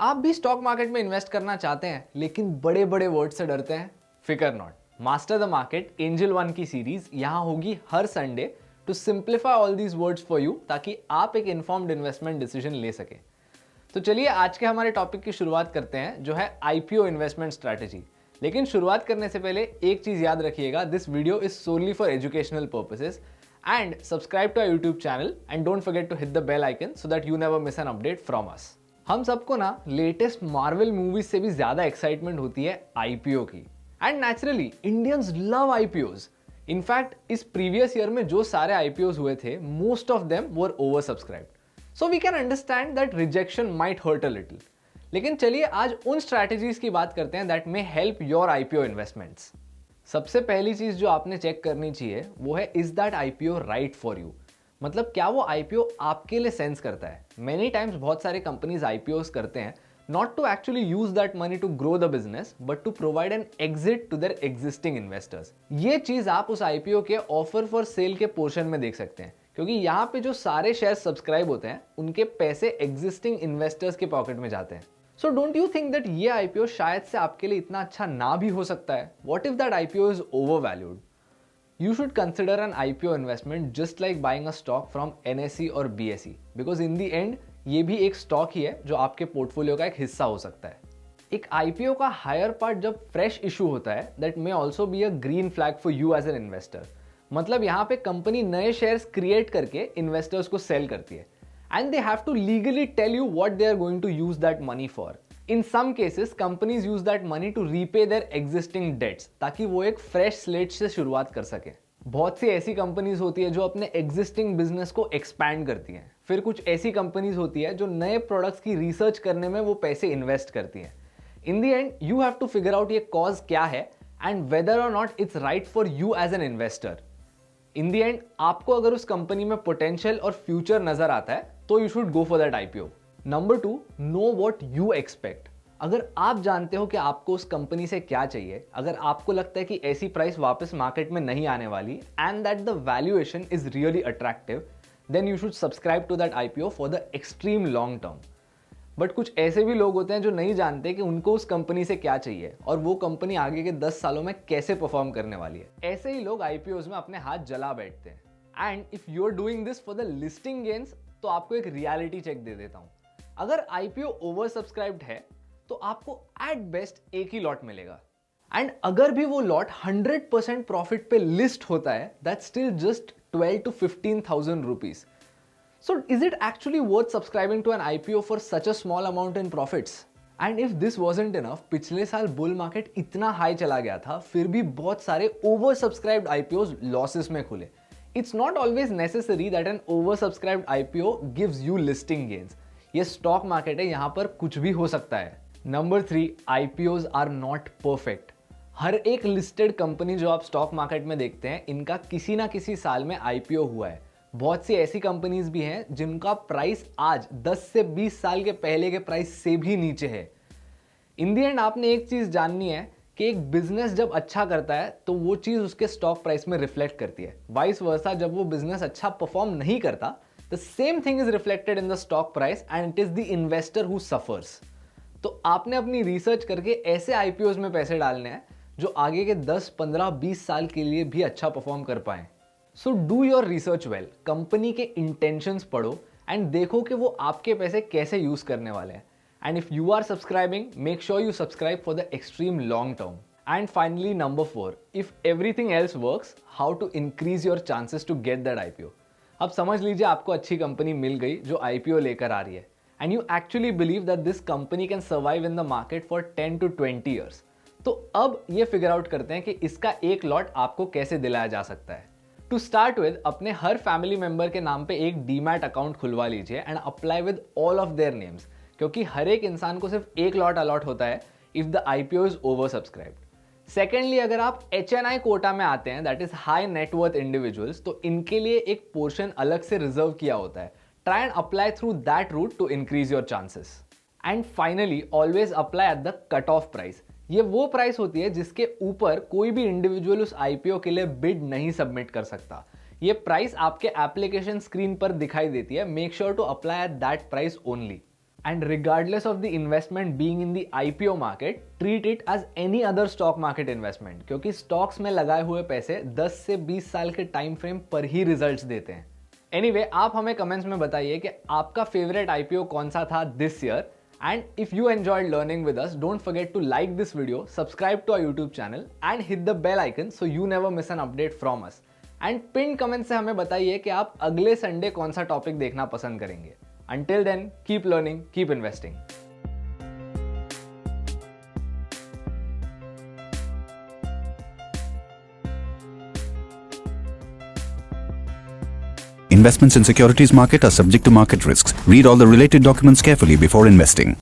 आप भी stock market में इन्वेस्ट करना चाहते हैं लेकिन बड़े बड़े वर्ड से डरते हैं? फिकर not. Master the market angel one की सीरीज यहां होगी हर Sunday to simplify all these words for you, ताकि आप एक इन्फॉर्म्ड इन्वेस्टमेंट डिसीजन ले सके। तो चलिए आज के हमारे टॉपिक की शुरुआत करते हैं, जो है आईपीओ इन्वेस्टमेंट स्ट्रैटेजी। लेकिन शुरुआत करने से पहले एक चीज याद रखिएगा, this video is solely for educational purposes and subscribe to our YouTube channel and don't forget to hit the bell icon so that you never miss an update from us. हम सबको ना लेटेस्ट मार्वल मूवीज से भी ज्यादा excitement होती है IPO की, and naturally Indians love IPOs. In fact इस प्रीवियस ईयर में जो सारे आईपीओज हुए थे, most of them were over subscribed, so we can understand that rejection might hurt a little. लेकिन चलिए आज उन स्ट्रैटेजीज की बात करते हैं that may help your IPO investments. सबसे पहली चीज जो आपने चेक करनी चाहिए वो है, is that IPO right for you. मतलब क्या वो आईपीओ आपके लिए सेंस करता है। मेनी टाइम्स बहुत सारे कंपनीज आईपीओ करते हैं not to actually use that money to grow the business, but to provide an exit to their existing investors. ये चीज आप उस आईपीओ के ऑफर फॉर सेल के पोर्शन में देख सकते हैं, क्योंकि यहाँ पे जो सारे शेयर सब्सक्राइब होते हैं उनके पैसे एग्जिस्टिंग इन्वेस्टर्स के पॉकेट में जाते हैं। So don't you think that ये आईपीओ शायद से आपके लिए इतना अच्छा ना भी हो सकता है? What if that IPO is over valued? You should consider an IPO investment just like buying a stock from NSE और BSE, because in the end ये भी एक स्टॉक ही है जो आपके पोर्टफोलियो का एक हिस्सा हो सकता है। एक IPO का हायर पार्ट जब फ्रेश इशू होता है, that may also be a green flag for you as an investor. मतलब यहाँ पे कंपनी नए शेयर्स क्रिएट करके इन्वेस्टर्स को सेल करती है, and they have to legally tell you what they are going to use that money for. In some cases companies use that money to repay their existing debts, ताकि वो एक fresh slate से शुरुआत कर सके। बहुत सी ऐसी कंपनीज होती है जो अपने एग्जिस्टिंग बिजनेस को एक्सपैंड करती हैं। फिर कुछ ऐसी कंपनीज होती है जो नए प्रोडक्ट्स की रिसर्च करने में वो पैसे इन्वेस्ट करती हैं। In the end you have to figure out ये कॉज क्या है and whether or not it's right for you as an investor. In the end आपको अगर उस कंपनी में पोटेंशियल और फ्यूचर नजर आता है तो you should go for that IPO. Number 2, know what you expect. अगर आप जानते हो कि आपको उस कंपनी से क्या चाहिए, अगर आपको लगता है कि ऐसी प्राइस वापस मार्केट में नहीं आने वाली and that the valuation is really attractive, then you should subscribe to that IPO for the extreme long term. But कुछ ऐसे भी लोग होते हैं जो नहीं जानते कि उनको उस कंपनी से क्या चाहिए और वो कंपनी आगे के 10 सालों में कैसे परफॉर्म करने वाली है। ऐसे ही लोग आईपीओज में अपने हाथ जला बैठते हैं। And if you are doing this for the listing gains, तो आपको एक रियलिटी चेक दे देता हूं। अगर आईपीओ ओवर सब्सक्राइब्ड है तो आपको एट बेस्ट एक ही लॉट मिलेगा, एंड अगर भी वो लॉट 100% प्रॉफिट पे लिस्ट होता है, that's still just 12 to 15,000 rupees. So is it actually worth subscribing to an IPO for such a small amount in profits? And if this wasn't enough, पिछले साल bull market इतना high चला गया था, फिर भी बहुत सारे ओवर सब्सक्राइब्ड IPOs लॉसेस में खुले। It's not always necessary that an oversubscribed IPO gives you listing gains. ये स्टॉक मार्केट है, यहाँ पर कुछ भी हो सकता है। Number 3, IPOs are not perfect. हर एक लिस्टेड कंपनी जो आप स्टॉक मार्केट में देखते हैं, इनका किसी ना किसी साल में आईपीओ हुआ है। बहुत सी ऐसी कंपनीज भी हैं जिनका प्राइस आज 10 से 20 साल के पहले के प्राइस से भी नीचे है। इन दी एंड आपने एक चीज जाननी है कि एक बिजनेस जब अच्छा करता है तो वो चीज उसके स्टॉक प्राइस में रिफ्लेक्ट करती है। वाइस वर्सा, जब वो बिजनेस अच्छा परफॉर्म नहीं करता, the same thing is reflected in the stock price and it is the investor who suffers. तो आपने अपनी रिसर्च करके ऐसे आईपीओज में पैसे डालने हैं जो आगे के 10, 15, 20 साल के लिए भी अच्छा परफॉर्म कर पाएं। So do your research well, company के इंटेंशंस पढ़ो एंड देखो कि वो आपके पैसे कैसे यूज करने वाले हैं। And if you are subscribing, make sure you subscribe for the extreme long term. And finally number 4, if everything else works, how to increase your chances to get that IPO. अब समझ लीजिए आपको अच्छी company मिल गई जो IPO लेकर आ रही है, and you actually believe that this company can survive in the market for 10 to 20 years. तो अब ये फिगर आउट करते हैं कि इसका एक लॉट आपको कैसे दिलाया जा सकता है। टू स्टार्ट विद, अपने हर फैमिली मेंबर के नाम पे एक डीमैट अकाउंट खुलवा लीजिए and apply with all of their names, क्योंकि हर एक इंसान को सिर्फ एक लॉट अलॉट होता है if the IPO is over subscribed. Secondly, अगर आप HNI कोटा में आते हैं, that is high net worth individuals, तो इनके लिए एक पोर्शन अलग से रिजर्व किया होता है। Try and apply through that route to increase your chances. And finally, always apply at the cut-off price. ये वो प्राइस होती है जिसके ऊपर कोई भी इंडिविजुअल उस आईपीओ के लिए बिड नहीं सबमिट कर सकता। ये प्राइस आपके एप्लीकेशन स्क्रीन पर दिखाई देती है। Make sure to apply at that price only. And regardless of the investment being in the IPO market, treat it as any other stock market investment, क्योंकि स्टॉक्स में लगाए हुए पैसे 10 से 20 साल के टाइम फ्रेम पर ही रिजल्ट्स देते हैं. Anyway, आप हमें कमेंट्स में बताइए कि आपका फेवरेट IPO कौन सा था this year. And if you enjoyed learning with us, don't forget to like this video, subscribe to our YouTube channel and hit the bell icon so you never miss an update from us. And pinned comment से हमें बताइए कि आप अगले Sunday कौन सा topic देखना पसंद करेंगे. Until then, keep learning, keep investing. Investments in securities market are subject to market risks. Read all the related documents carefully before investing.